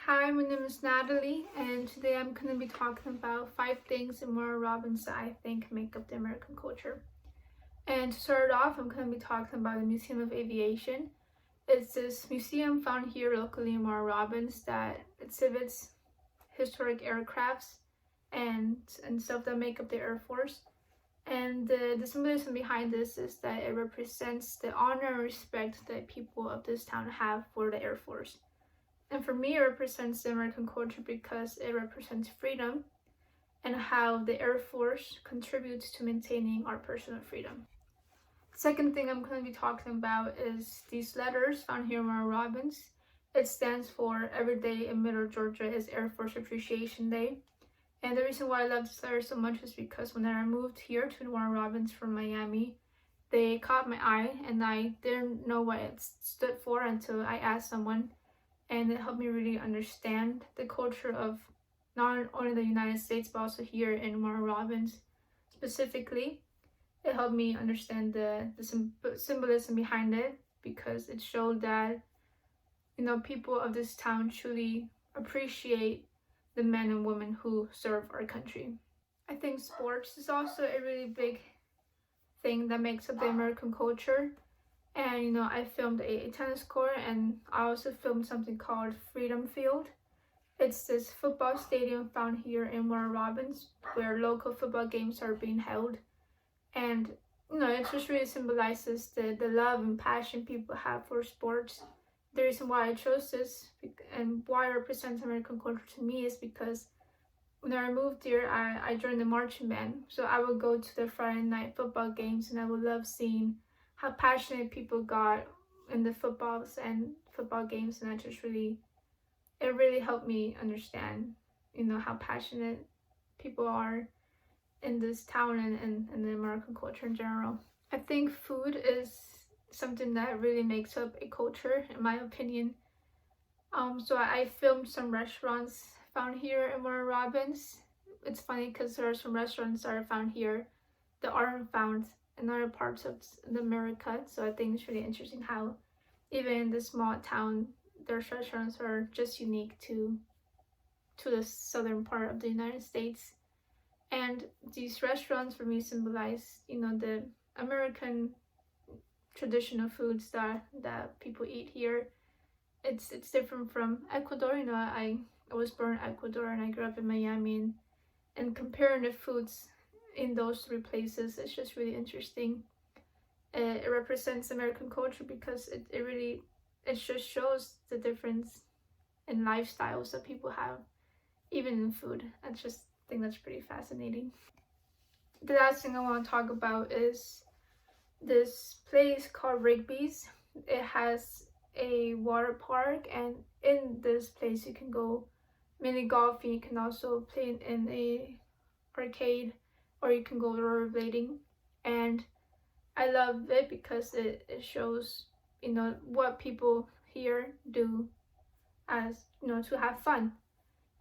Hi, my name is Natalie, and today I'm going to be talking about 5 things in Warner Robins that I think make up the American culture. And to start off, I'm going to be talking about the Museum of Aviation. It's this museum found here locally in Warner Robins that exhibits historic aircrafts and stuff that make up the Air Force. And the symbolism behind this is that it represents the honor and respect that people of this town have for the Air Force. And for me, it represents the American culture because it represents freedom and how the Air Force contributes to maintaining our personal freedom. Second thing I'm going to be talking about is these letters found here in Warner Robins. It stands for Every Day in Middle Georgia is Air Force Appreciation Day. And the reason why I love this letter so much is because when I moved here to Warner Robins from Miami, they caught my eye and I didn't know what it stood for until I asked someone. And it helped me really understand the culture of not only the United States but also here in Warner Robins. Specifically, it helped me understand the symbolism behind it because it showed that people of this town truly appreciate the men and women who serve our country. I think sports is also a really big thing that makes up the American culture. And I filmed a tennis court, and I also filmed something called Freedom Field. It's this football stadium found here in Warner Robins where local football games are being held. And it just really symbolizes the love and passion people have for sports. The reason why I chose this and why it represents American culture to me is because when I moved here, I joined the marching band. So I would go to the Friday night football games, and I would love seeing how passionate people got in the footballs and football games, and it really helped me understand, how passionate people are in this town and the American culture in general. I think food is something that really makes up a culture, in my opinion. So I filmed some restaurants found here in Warner Robins. It's funny because there are some restaurants that are found here that aren't found in other parts of America. So I think it's really interesting how even in this small town, their restaurants are just unique to the southern part of the United States. And these restaurants for me symbolize, the American traditional foods that people eat here. It's different from Ecuador. I was born in Ecuador and I grew up in Miami, and comparing the foods in those 3 places, it's just really interesting. It represents American culture because it just shows the difference in lifestyles that people have, even in food. I just think that's pretty fascinating. The last thing I want to talk about is this place called Rigby's. It has a water park, and in this place you can go mini golfing. You can also play in a arcade, or you can go rollerblading. And I love it because it shows what people here do as to have fun.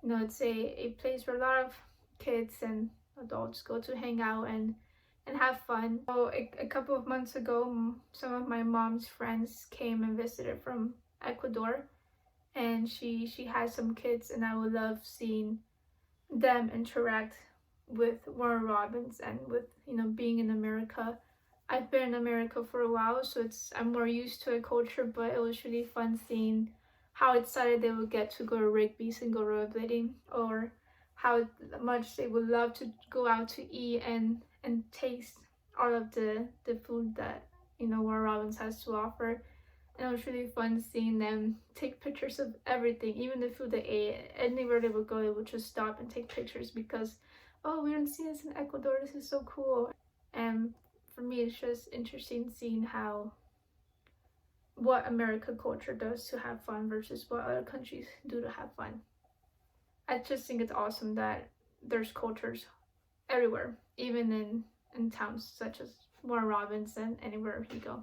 It's a place where a lot of kids and adults go to hang out and have fun. So a couple of months ago, some of my mom's friends came and visited from Ecuador, and she has some kids, and I would love seeing them interact with Warner Robins and with being in America. I've been in America for a while, so I'm more used to a culture, but it was really fun seeing how excited they would get to go to Rigby's and go rollerblading, or how much they would love to go out to eat and taste all of the food that Warner Robins has to offer. And it was really fun seeing them take pictures of everything, even the food they ate. Anywhere they would go, they would just stop and take pictures because, oh, we didn't see this in Ecuador, this is so cool. And for me, it's just interesting seeing what American culture does to have fun versus what other countries do to have fun. I just think it's awesome that there's cultures everywhere, even in towns such as Warner Robins and anywhere you go.